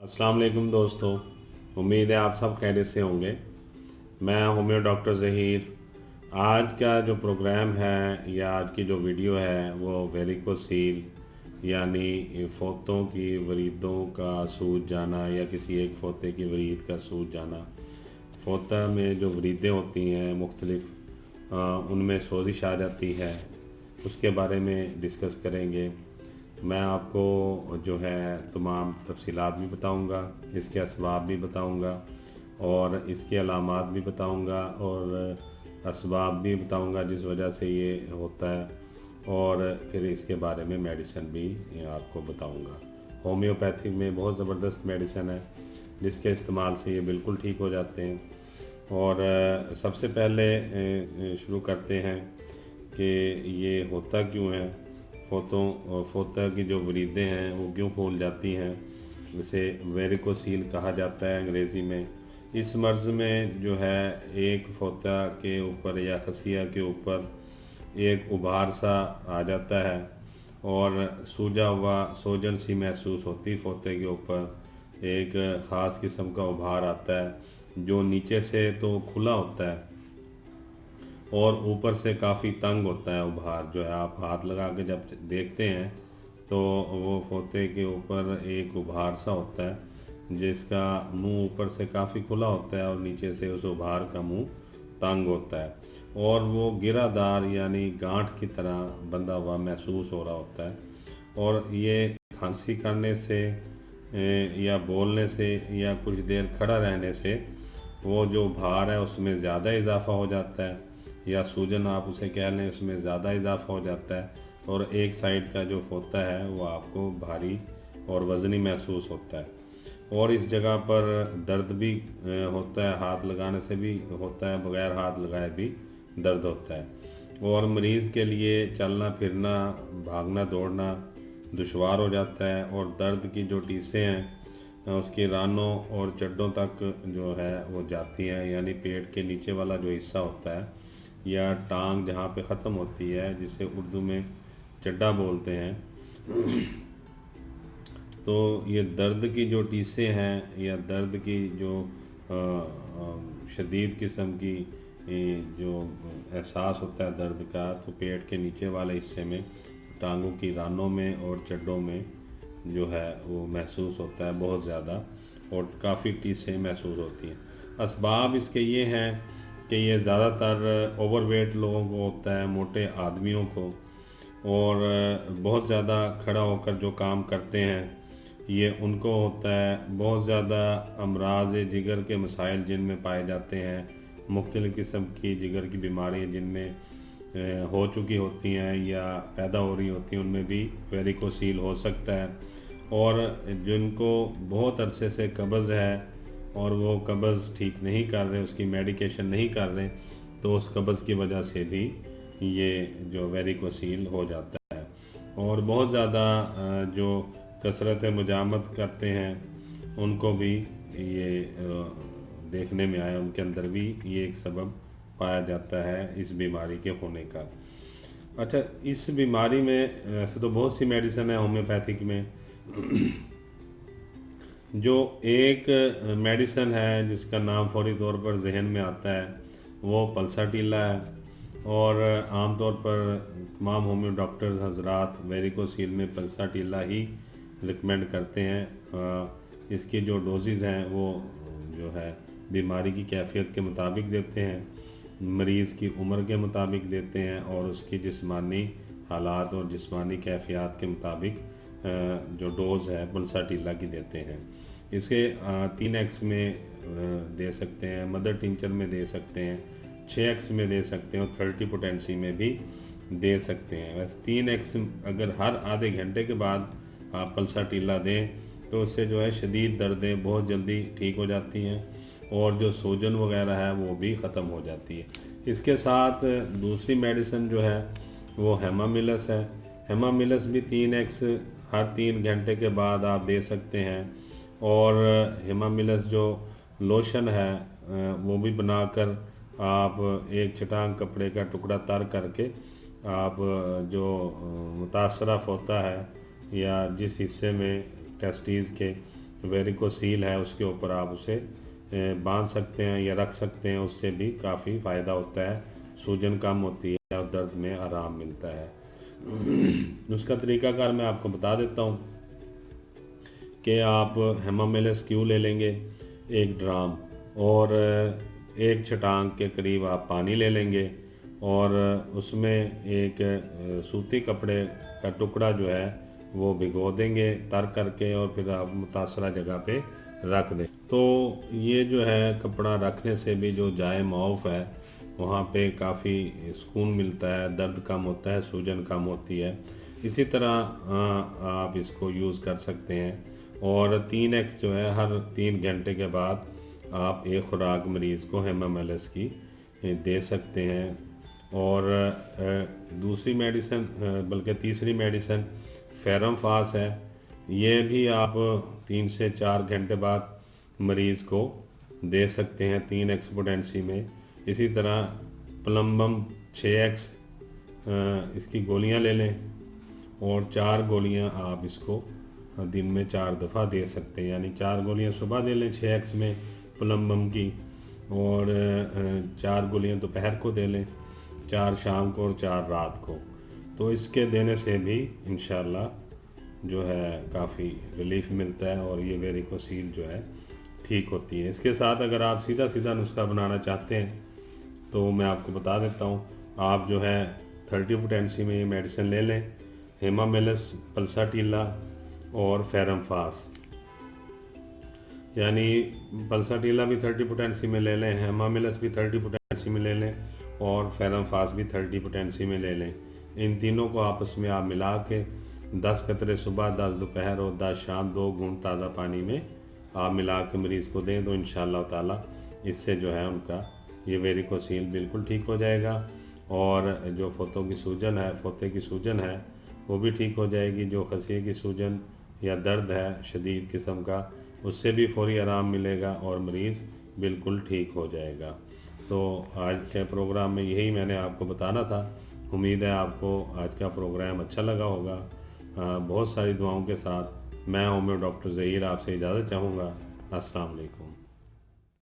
अस्सलाम वालेकुम दोस्तों, उम्मीद है आप सब खैरियत से होंगे। मैं होम्यो डॉक्टर ज़हीर। आज का जो प्रोग्राम है या आज की जो वीडियो है वो वेरिकोसील यानी फोतों की वरीदों का सूज जाना या किसी एक फोते की वरीद का सूज जाना। फोता में जो वरीदें होती हैं मुख्तलिफ उनमें सोजिश आ जाती है, उसके बारे में डिस्कस करेंगे। मैं आपको जो है तमाम तफसीलात भी बताऊंगा, इसके असबाब भी बताऊंगा और इसके अलामात भी बताऊंगा और असबाब भी बताऊंगा जिस वजह से ये होता है, और फिर इसके बारे में मेडिसिन भी आपको बताऊंगा। होम्योपैथिक में बहुत ज़बरदस्त मेडिसिन है जिसके इस्तेमाल से ये बिल्कुल ठीक हो जाते हैं। और सबसे पहले शुरू करते हैं कि ये होता क्यों है। फोता की जो वरीदें हैं वो क्यों फूल जाती हैं, उसे वेरिकोसील कहा जाता है अंग्रेज़ी में। इस मर्ज़ में जो है एक फोता के ऊपर या खसिया के ऊपर एक उभार सा आ जाता है और सूजा हुआ सोजन सी महसूस होती फोते के ऊपर। एक ख़ास किस्म का उभार आता है जो नीचे से तो खुला होता है और ऊपर से काफ़ी तंग होता है। उभार जो है आप हाथ लगा के जब देखते हैं तो वो फोते के ऊपर एक उभार सा होता है जिसका मुंह ऊपर से काफ़ी खुला होता है और नीचे से उस उभार का मुंह तंग होता है और वो गिरादार यानी गांठ की तरह बंधा हुआ महसूस हो रहा होता है। और ये खांसी करने से या बोलने से या कुछ देर खड़ा रहने से वो जो भार है उसमें ज़्यादा इजाफा हो जाता है, या सूजन आप उसे कह लें, उसमें ज़्यादा इजाफा हो जाता है और एक साइड का जो फोता है वो आपको भारी और वज़नी महसूस होता है। और इस जगह पर दर्द भी होता है, हाथ लगाने से भी होता है, बग़ैर हाथ लगाए भी दर्द होता है। और मरीज़ के लिए चलना फिरना, भागना दौड़ना दुश्वार हो जाता है और दर्द की जो टीसें हैं उसकी रानों और चड्डों तक जो है वो जाती हैं, यानी पेट के नीचे वाला जो हिस्सा होता है या टांग जहाँ पे ख़त्म होती है, जिसे उर्दू में चड्डा बोलते हैं। तो ये दर्द की जो टीसें हैं या दर्द की जो शदीद किस्म की जो एहसास होता है दर्द का, तो पेट के नीचे वाले हिस्से में टांगों की रानों में और चड्डों में जो है वो महसूस होता है बहुत ज़्यादा, और काफ़ी टीसें महसूस होती हैं। असबाब इसके ये हैं कि ये ज़्यादातर ओवरवेट लोगों को होता है, मोटे आदमियों को, और बहुत ज़्यादा खड़ा होकर जो काम करते हैं ये उनको होता है। बहुत ज़्यादा अमराज जिगर के मसाइल जिनमें पाए जाते हैं, मुख्तलिफ़ किस्म की जिगर की बीमारी जिनमें हो चुकी होती हैं या पैदा हो रही होती हैं, उनमें भी वेरिकोसील हो सकता है। और जिनको बहुत अरसे से कब्ज़ है और वो कब्ज़ ठीक नहीं कर रहे, उसकी मेडिकेशन नहीं कर रहे, तो उस कब्ज़ की वजह से भी ये जो वेरिकोसील हो जाता है। और बहुत ज़्यादा जो कसरत मुजामत करते हैं उनको भी ये देखने में आया, उनके अंदर भी ये एक सबब पाया जाता है इस बीमारी के होने का। अच्छा, इस बीमारी में ऐसे तो बहुत सी मेडिसिन है होम्योपैथिक में। जो एक मेडिसिन है जिसका नाम फौरी तौर पर जहन में आता है वो पल्साटीला है, और आमतौर पर तमाम होम्यो डॉक्टर्स हजरात वेरिकोसील में पल्साटीला ही रिकमेंड करते हैं। इसकी जो डोजेज़ हैं वो जो है बीमारी की कैफियत के मुताबिक देते हैं, मरीज़ की उम्र के मुताबिक देते हैं और उसकी जिस्मानी हालात और जिस्मानी कैफियत के मुताबिक जो डोज़ है पल्साटीला की देते हैं। इसे 3x में दे सकते हैं, मदर टिंचर में दे सकते हैं, 6x में दे सकते हैं और 30 पोटेंसी में भी दे सकते हैं। वैसे 3x अगर हर आधे घंटे के बाद आप पल्साटीला दें तो उससे जो है शदीद दर्दें बहुत जल्दी ठीक हो जाती हैं और जो सूजन वगैरह है वो भी ख़त्म हो जाती है। इसके साथ दूसरी मेडिसिन जो है वो हेमामिलस है। हेमामिलस भी 3x हर 3 घंटे के बाद आप दे सकते हैं। और हेमामिलस जो लोशन है वो भी बनाकर आप एक चटांग कपड़े का टुकड़ा तर करके आप जो मुतासरफ होता है या जिस हिस्से में टेस्टीज़ के वेरिकोसील है उसके ऊपर आप उसे बांध सकते हैं या रख सकते हैं, उससे भी काफ़ी फ़ायदा होता है, सूजन कम होती है और दर्द में आराम मिलता है। उसका तरीकाकार मैं आपको बता देता हूँ कि आप हेमामेलिस क्यू ले लेंगे 1 ड्राम, और 1 छटांग के करीब आप पानी ले लेंगे, और उसमें एक सूती कपड़े का टुकड़ा जो है वो भिगो देंगे तर करके, और फिर आप मुतासरा जगह पे रख दें। तो ये जो है कपड़ा रखने से भी जो जाए मौफ है वहाँ पे काफ़ी सुकून मिलता है, दर्द कम होता है, सूजन कम होती है। इसी तरह आप इसको यूज़ कर सकते हैं। और 3x जो है हर 3 घंटे के बाद आप एक खुराक मरीज़ को हेमामेलिस की दे सकते हैं। और दूसरी मेडिसिन बल्कि तीसरी मेडिसिन फेरम फास है, ये भी आप 3 से 4 घंटे बाद मरीज़ को दे सकते हैं 3x पोटेंसी में। इसी तरह प्लम्बम 6x इसकी गोलियां ले लें, और 4 गोलियां आप इसको दिन में 4 दफ़ा दे सकते हैं, यानी 4 गोलियां सुबह दे लें 6x में प्लम्बम की, और 4 गोलियां दोपहर को दे लें, 4 शाम को और 4 रात को। तो इसके देने से भी इंशाल्लाह जो है काफ़ी रिलीफ मिलता है और ये वेरिकोसील जो है ठीक होती है। इसके साथ अगर आप सीधा सीधा नुस्खा बनाना चाहते हैं तो मैं आपको बता देता हूँ, आप जो है 30 पोटेंसी में ये मेडिसिन ले लें, हेमामेलिस, पल्साटीला और फेरम फास, यानी पल्साटीला भी 30 पोटेंसी में ले लें, हेमामेलिस भी 30 पोटेंसी में ले लें, और फेरम फास भी 30 पोटेंसी में ले लें। इन तीनों को आपस में आप मिला के 10 कतरे सुबह, 10 दोपहर और 10 शाम 2 घूंट ताज़ा पानी में आप मिला के मरीज़ को दें, तो इंशाअल्लाह ताला इससे जो है उनका ये वेरिकोसील बिल्कुल ठीक हो जाएगा, और जो फोतों की सूजन है, फोते की सूजन है वो भी ठीक हो जाएगी। जो खसिए की सूजन या दर्द है शदीद किस्म का, उससे भी फौरी आराम मिलेगा और मरीज़ बिल्कुल ठीक हो जाएगा। तो आज के प्रोग्राम में यही मैंने आपको बताना था। उम्मीद है आपको आज का प्रोग्राम अच्छा लगा होगा। बहुत सारी दुआओं के साथ मैं होम्यो डॉक्टर ज़हीर आपसे इजाज़त चाहूँगा। अस्सलाम वालेकुम।